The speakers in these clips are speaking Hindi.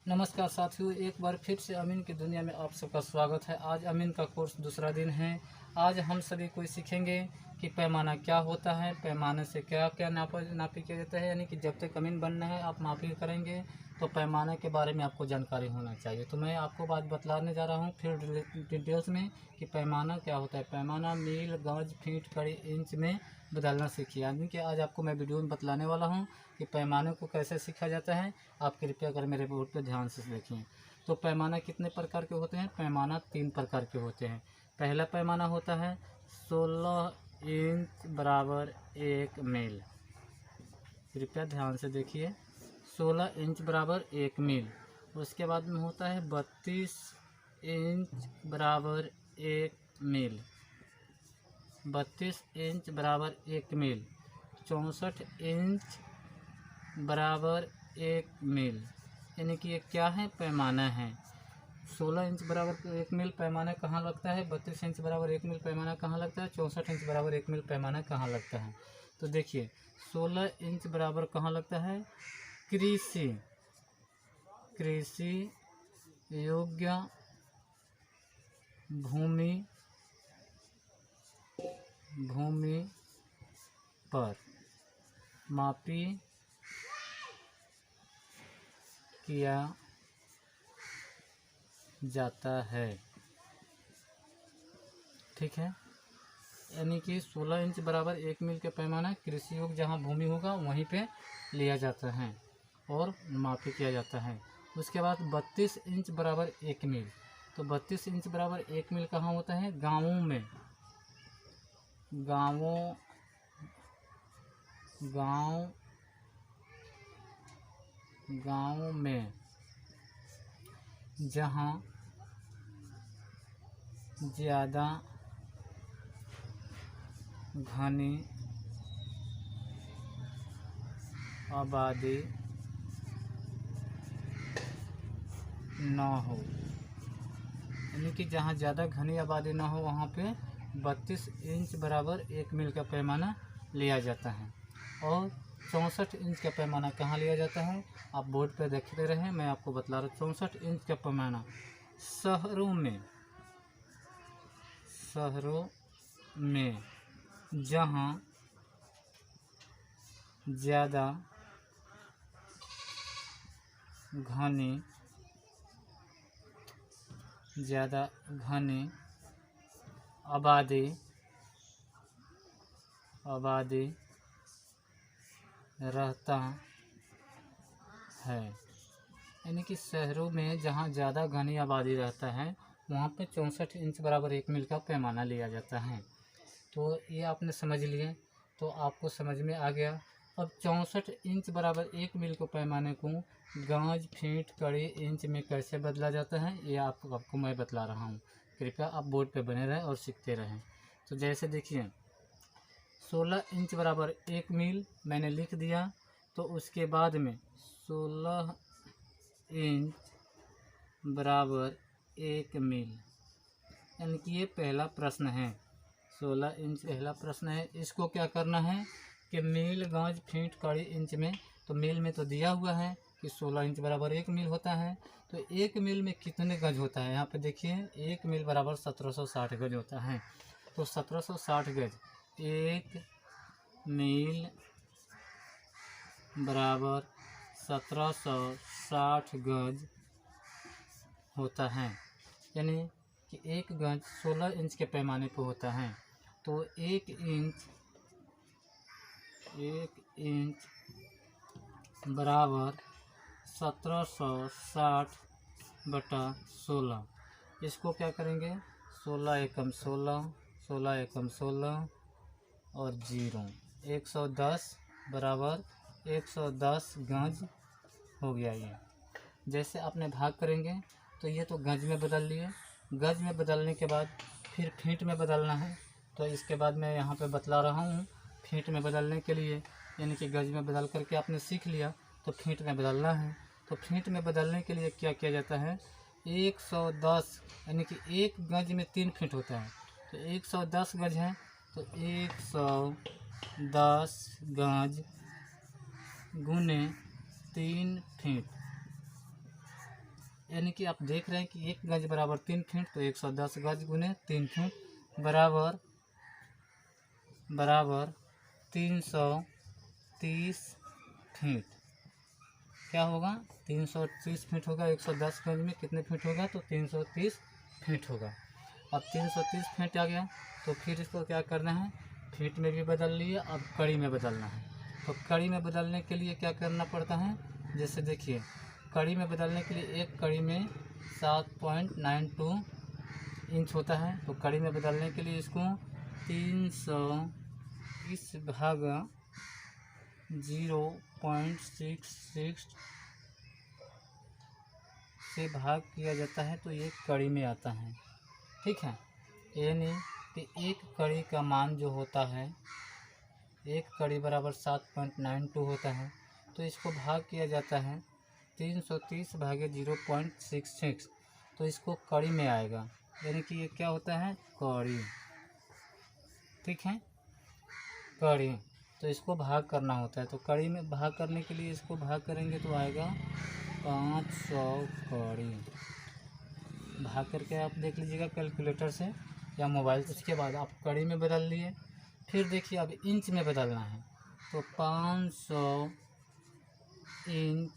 नमस्कार साथियों, एक बार फिर से अमीन की दुनिया में आप सबका स्वागत है। आज अमीन का कोर्स दूसरा दिन है। आज हम सभी कोई सीखेंगे कि पैमाना क्या होता है, पैमाने से क्या क्या नापी किया जाता है। यानी कि जब तक अमीन बनना है आप मापी करेंगे तो पैमाने के बारे में आपको जानकारी होना चाहिए। तो मैं आपको बात बतलाने जा रहा हूँ फिर डिटेल्स में कि पैमाना क्या होता है। पैमाना मील, गज, फीट, कड़ी, इंच में बदलना सीखिए। यानी कि आज आपको मैं वीडियो में बतलाने वाला हूँ कि पैमाने को कैसे सीखा जाता है। आप कृपया कर मेरे बोर्ड पर ध्यान से देखें। तो पैमाना कितने प्रकार के होते हैं? पैमाना 3 प्रकार के होते हैं। पहला पैमाना होता है 16 इंच बराबर 1 मील। कृपया ध्यान से देखिए, 16 इंच बराबर 1 मील। उसके बाद में होता है 32 इंच बराबर 1 मील। 32 इंच बराबर 1 मील। 64 इंच बराबर 1 मील। यानी कि ये क्या है? पैमाना है। 16 इंच बराबर 1 मील पैमाना कहाँ लगता है? 32 इंच बराबर 1 मील पैमाना कहाँ लगता है? 64 इंच बराबर 1 मील पैमाना कहाँ लगता है? तो देखिए, 16 इंच बराबर कहाँ लगता है? कृषि योग्य भूमि पर मापी किया जाता है। ठीक है, यानी कि 16 इंच बराबर 1 मील के पैमाना कृषि योग्य जहाँ भूमि होगा वहीं पे लिया जाता है और मापी किया जाता है। उसके बाद 32 इंच बराबर 1 मील। तो 32 इंच बराबर 1 मील कहाँ होता है? गाँवों में। गाँव में जहाँ ज़्यादा घनी आबादी न हो। यानी कि जहाँ ज़्यादा घनी आबादी ना हो वहाँ पे 32 इंच बराबर 1 मील का पैमाना लिया जाता है। और 64 इंच का पैमाना कहाँ लिया जाता है? आप बोर्ड पर देखते रहें, मैं आपको बतला रहा हूँ। 64 इंच का पैमाना शहरों में जहाँ ज़्यादा घनी आबादी रहता है। यानी कि शहरों में जहाँ ज़्यादा घनी आबादी रहता है वहाँ पे 64 इंच बराबर 1 मील का पैमाना लिया जाता है। तो ये आपने समझ लिए, तो आपको समझ में आ गया। अब 64 इंच बराबर 1 मील के पैमाने को गज, फीट, कड़ी, इंच में कैसे बदला जाता है ये आपको मैं बतला रहा हूँ। कृपया आप बोर्ड पे बने रहें और सीखते रहें। तो जैसे देखिए, 16 इंच बराबर 1 मील मैंने लिख दिया। तो उसके बाद में 16 इंच बराबर 1 मील, यानी कि ये पहला प्रश्न है। 16 इंच पहला प्रश्न है। इसको क्या करना है कि मील, गज, फीट, कड़ी, इंच में, तो मील में तो दिया हुआ है कि 16 इंच बराबर 1 मील होता है। तो 1 मील में कितने गज होता है? यहाँ पे देखिए, 1 मील बराबर 1760 गज होता है। तो 1760 गज, 1 मील बराबर 1760 गज होता है। यानी कि 1 गज 16 इंच के पैमाने पर होता है। तो 1 इंच बराबर 1760 बटा 16। इसको क्या करेंगे? 16 एकम 16, 16 एकम 16 और 0, 110 बराबर 110 गज हो गया। ये जैसे आपने भाग करेंगे तो ये तो गज में बदल लिए। गज में बदलने के बाद फिर फीट में बदलना है। तो इसके बाद मैं यहाँ पे बतला रहा हूँ फीट में बदलने के लिए। यानी कि गज में बदल करके आपने सीख लिया, तो फीट में बदलना है। तो फीट में बदलने के लिए क्या किया जाता है? 110, यानी कि 1 गज में 3 फीट होता है। तो 110 गज है, तो 110 गज गुने 3 फीट, यानी कि आप देख रहे हैं कि 1 गज बराबर 3 फीट, तो 110 गज गुने 3 फीट बराबर 330 फीट। क्या होगा? 330 फीट होगा। 110 गज में कितने फीट होगा? तो 330 फीट होगा। अब 330 फीट आ गया, तो फिर इसको क्या करना है? फीट में भी बदल लिए, अब कड़ी में बदलना है। तो कड़ी में बदलने के लिए क्या करना पड़ता है? जैसे देखिए, कड़ी में बदलने के लिए एक कड़ी में 7.92 इंच होता है। तो कड़ी में बदलने के लिए इसको 330 भागा 0.66 से भाग किया जाता है, तो ये कड़ी में आता है। ठीक है, यानी कि एक कड़ी का मान जो होता है, एक कड़ी बराबर 7.92 होता है। तो इसको भाग किया जाता है 330 भागे 0.66, तो इसको कड़ी में आएगा। यानी कि ये क्या होता है? कड़ी। ठीक है, कड़ी। तो इसको भाग करना होता है। तो कड़ी में भाग करने के लिए इसको भाग करेंगे तो आएगा 500 कड़ी। भाग करके आप देख लीजिएगा कैलकुलेटर से या मोबाइल से। उसके बाद आप कड़ी में बदल लिए। फिर देखिए अब इंच में बदलना है, तो 500 इंच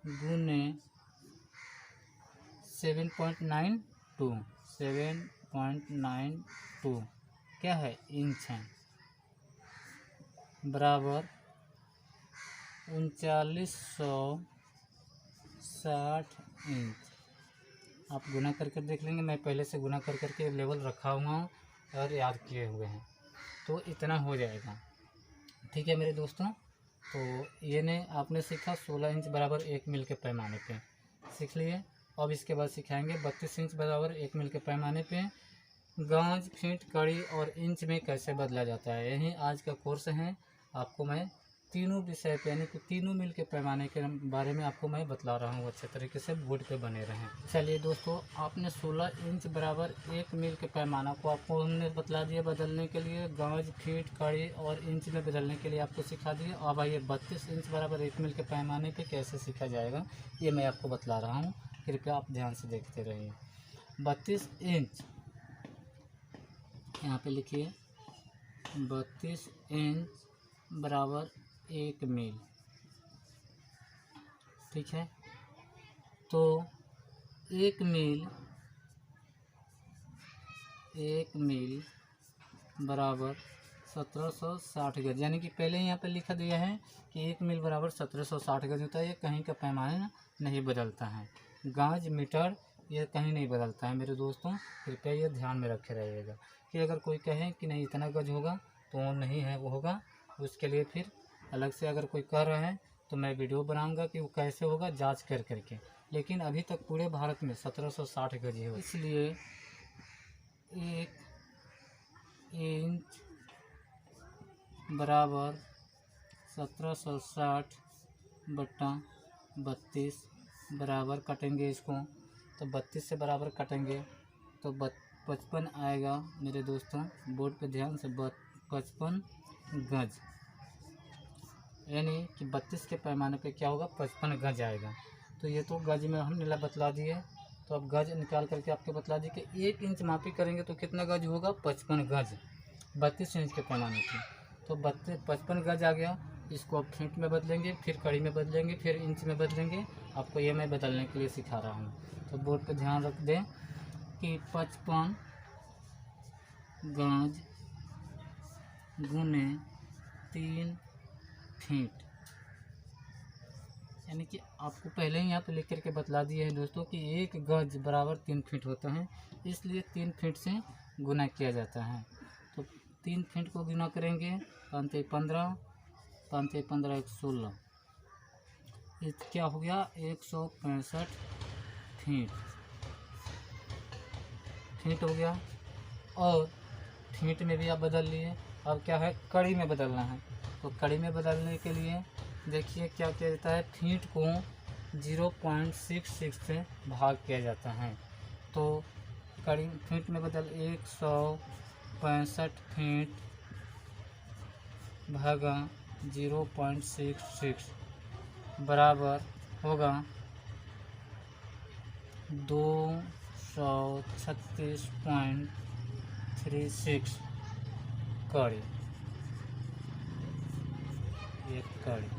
गुने 7.92 क्या है? इंच है, बराबर 3960 इंच। आप गुना करके देख लेंगे, मैं पहले से गुना कर करके लेवल रखा हुआ हूँ और याद किए हुए हैं, तो इतना हो जाएगा। ठीक है मेरे दोस्तों, तो ये ने आपने सीखा 16 इंच बराबर 1 मील के पैमाने पे सीख लिए। अब इसके बाद सिखाएंगे 32 इंच बराबर 1 मील के पैमाने पे गज, फीट, कड़ी और इंच में कैसे बदला जाता है। यही आज का कोर्स है। आपको मैं तीनों विषय पे यानी कि तीनों मील के पैमाने के बारे में आपको मैं बतला रहा हूँ। अच्छे तरीके से बोर्ड पे बने रहें। चलिए दोस्तों, आपने 16 इंच बराबर 1 मील के पैमाना को आपको हमने बतला दिया बदलने के लिए। गज, फीट, कड़ी और इंच में बदलने के लिए आपको सिखा दिया। अब आइए 32 इंच बराबर 1 मील के पैमाने पे कैसे सीखा जाएगा, ये मैं आपको बतला रहा हूँ। कृपया आप ध्यान से देखते रहिए। 32 इंच यहाँ पे लिखिए, 32 इंच बराबर 1 मील। ठीक है, तो 1 मील बराबर 1760 गज। यानी कि पहले यहाँ पे लिखा दिया है कि 1 मील बराबर 1760 गज होता है। ये कहीं का पैमाना नहीं बदलता है। गज, मीटर ये कहीं नहीं बदलता है मेरे दोस्तों। कृपया ये ध्यान में रखे रहिएगा कि अगर कोई कहे कि नहीं इतना गज होगा, तो वो नहीं है, वो होगा। उसके लिए फिर अलग से अगर कोई कह रहा है तो मैं वीडियो बनाऊंगा कि वो कैसे होगा, जांच कर करके। लेकिन अभी तक पूरे भारत में 1760 गज ही हो, इसलिए 1 इंच बराबर 1760 बट्टा 32 बराबर कटेंगे इसको, तो 32 से बराबर कटेंगे तो 55 आएगा मेरे दोस्तों। बोर्ड पे ध्यान से 55 गज, यानी कि 32 के पैमाने पे क्या होगा? 55 गज आएगा। तो ये तो गज में हमने बतला दिए। तो अब गज निकाल करके आपके बतला दी कि 1 इंच मापी करेंगे तो कितना गज होगा? 55 गज 32 इंच के पैमाने पे। तो 55 गज आ गया। इसको अब फीट में बदलेंगे, फिर कड़ी में बदलेंगे, फिर इंच में बदलेंगे। आपको ये मैं बदलने के लिए सिखा रहा हूँ। तो बोर्ड पर ध्यान रख दें कि 55 गज गुने 3 फीट, यानी कि आपको पहले ही यहाँ पे लिख करके बतला दिए हैं दोस्तों कि 1 गज बराबर 3 फीट होता है, इसलिए 3 फीट से गुना किया जाता है। तो 3 फीट को गुना करेंगे 5 × 15, 5 × 15 = 16, ये क्या हो गया? 165 फीट हो गया। और फीट में भी आप बदल लिए। अब क्या है? कड़ी में बदलना है। तो कड़ी में बदलने के लिए देखिए क्या किया जाता है, फीट को 0.66 से भाग किया जाता है। तो कड़ी फीट में बदल 165 फीट भागा 0.66 बराबर होगा 236.36 कड़ी, एक कड़ी,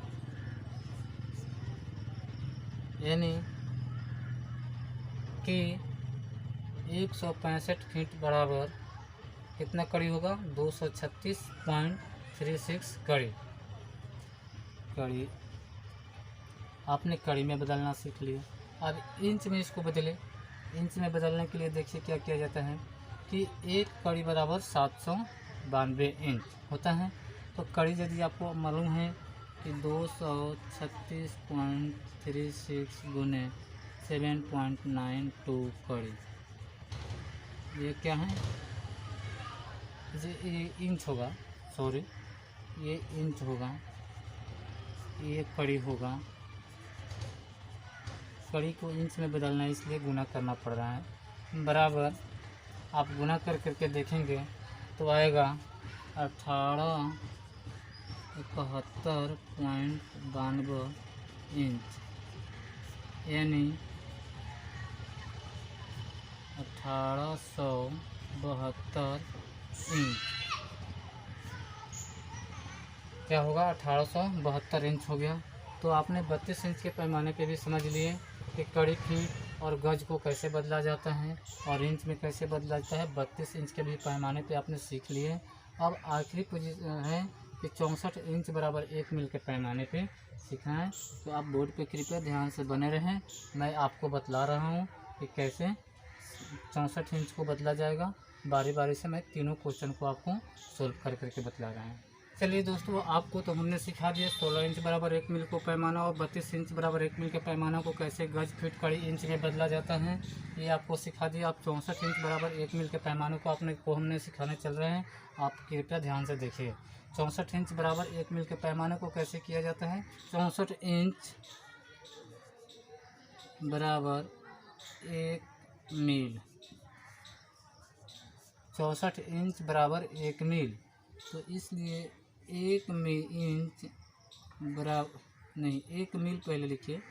यानी कि 165 फीट बराबर कितना कड़ी होगा? 236.36 कड़ी। कड़ी आपने कड़ी में बदलना सीख लिया। अब इंच में इसको बदले। इंच में बदलने के लिए देखिए क्या किया जाता है कि एक कड़ी बराबर 792 इंच होता है। तो कड़ी यदि आपको मालूम है कि 236.36 गुने 7.92 कड़ी, ये क्या है? ये इंच होगा, सॉरी, ये इंच होगा, ये कड़ी होगा। कड़ी को इंच में बदलना है, इसलिए गुना करना पड़ रहा है। बराबर आप गुना कर करके देखेंगे तो आएगा 1871.92 इंच, यानी 1872 इंच। क्या होगा? 1872 इंच हो गया। तो आपने 32 इंच के पैमाने पे भी समझ लिए कि कड़ी, फीट और गज को कैसे बदला जाता है और इंच में कैसे बदला जाता है। 32 इंच के भी पैमाने पे आपने सीख लिए। अब आखिरी पोजीशन है कि 64 इंच बराबर 1 मील के पैमाने पे सीखना है। तो आप बोर्ड पे कृपया ध्यान से बने रहें। मैं आपको बतला रहा हूँ कि कैसे 64 इंच को बदला जाएगा। बारी बारी से मैं तीनों क्वेश्चन को आपको सोल्व कर करके बतला रहा हूँ। चलिए दोस्तों, आपको तो हमने सिखा दिया 16 इंच बराबर 1 मील को पैमाना और 32 इंच बराबर 1 मील के पैमाना को कैसे गज, फीट, कड़ी, इंच में बदला जाता है, ये आपको सिखा दिया। आप 64 इंच बराबर 1 मील के पैमाने को हमने सिखाने चल रहे हैं। आप कृपया ध्यान से देखिए। 64 इंच बराबर 1 मील के पैमाने को कैसे किया जाता है? 64 इंच बराबर 1 मील, 64 इंच बराबर 1 मील। तो इसलिए 1 इंच बराबर नहीं, 1 मील पहले लिखिए।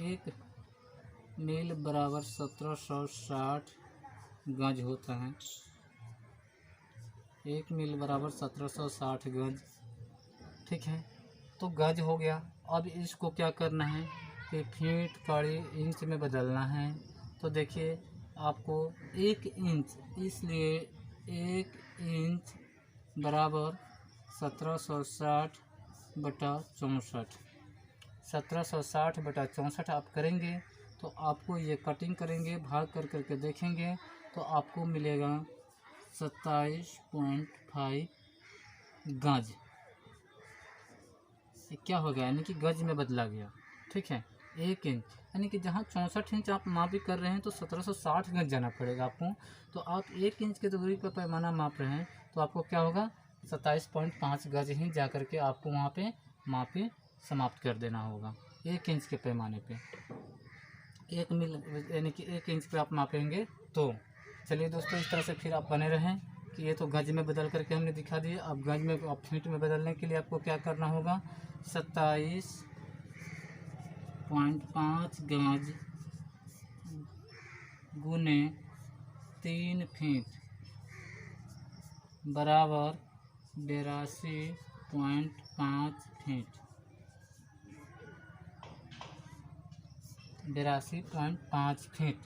1 मील बराबर 1760 गज होता है। 1 मील बराबर 1760 गज, ठीक है। तो गज हो गया। अब इसको क्या करना है कि फीट, कड़ी, इंच में बदलना है। तो देखिए आपको 1 इंच, इसलिए 1 इंच बराबर 1760/64। 1760/64 आप करेंगे तो आपको ये कटिंग करेंगे, भाग कर करके देखेंगे तो आपको मिलेगा 27.5 गज। ये क्या हो गया? यानी कि गज में बदला गया, ठीक है। 1 इंच, यानी कि जहाँ 64 इंच आप मापी कर रहे हैं तो 1760 गज जाना पड़ेगा आपको। तो आप 1 इंच की दूरी पर पैमाना माप रहे हैं तो आपको क्या होगा? 27.5 गज ही जा कर के आपको वहाँ पे मापी समाप्त कर देना होगा 1 इंच के पैमाने पे। 1 मील यानी कि 1 इंच पे आप मापेंगे। तो चलिए दोस्तों, इस तरह से फिर आप बने रहें कि ये तो गज में बदल करके हमने दिखा दिया। अब गज में, अब फीट में बदलने के लिए आपको क्या करना होगा? 27.5 गज गुने 3 फीट बराबर 82.5 फीट। 82.5 फीट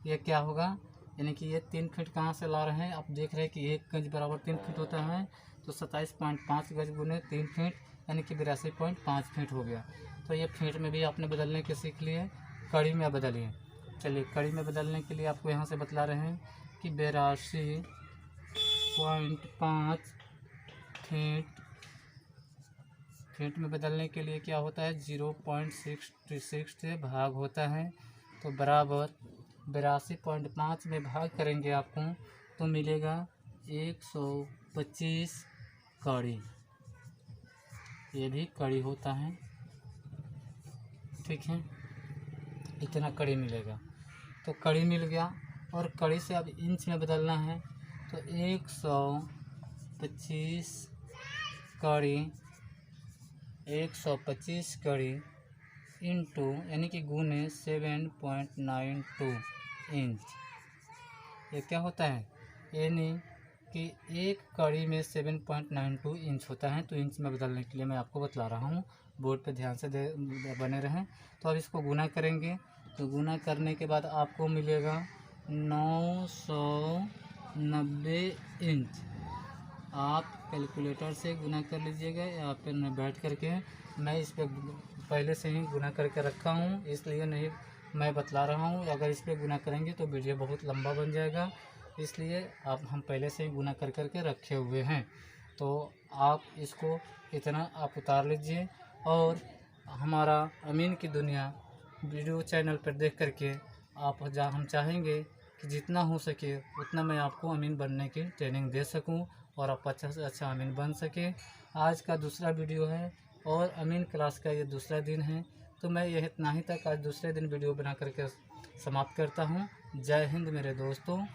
ये क्या होगा? यानी कि ये 3 फीट कहाँ से ला रहे हैं? आप देख रहे हैं कि 1 गज बराबर 3 फीट होता है। तो 27.5 गज गुने 3 फीट यानी कि 82.5 फीट हो गया। तो ये फीट में भी आपने बदलने के सीख लिए। कड़ी में बदलिए। चलिए, कड़ी में बदलने के लिए आपको यहाँ से बतला रहे हैं कि 82.5 फीट। फीट में बदलने के लिए क्या होता है? 0.66 से भाग होता है। तो बराबर 82.5 में भाग करेंगे आपको तो मिलेगा 125 कड़ी। ये भी कड़ी होता है, ठीक है। इतना कड़ी मिलेगा। तो कड़ी मिल गया और कड़ी से अब इंच में बदलना है तो 125 कड़ी, 125 कड़ी इंटू यानी कि गुने 7.92 इंच। ये क्या होता है, यानी कि एक कड़ी में 7.92 इंच होता है। तो इंच में बदलने के लिए मैं आपको बतला रहा हूँ, बोर्ड पे ध्यान से बने रहें। तो अब इसको गुना करेंगे, तो गुना करने के बाद आपको मिलेगा 990 इंच। आप कैलकुलेटर से गुना कर लीजिएगा या फिर मैं बैठ करके, मैं इस पर पहले से ही गुना करके रखा हूँ, इसलिए नहीं मैं बतला रहा हूँ। अगर इस पर गुना करेंगे तो वीडियो बहुत लंबा बन जाएगा, इसलिए आप हम पहले से ही गुना कर करके रखे हुए हैं। तो आप इसको इतना आप उतार लीजिए और हमारा अमीन की दुनिया वीडियो चैनल पर देख करके आप हम चाहेंगे कि जितना हो सके उतना मैं आपको अमीन बनने की ट्रेनिंग दे सकूं और आप अच्छा से अच्छा अमीन बन सके। आज का दूसरा वीडियो है और अमीन क्लास का ये दूसरा दिन है, तो मैं यह इतना ही तक आज दूसरे दिन वीडियो बना करके समाप्त करता हूँ। जय हिंद मेरे दोस्तों।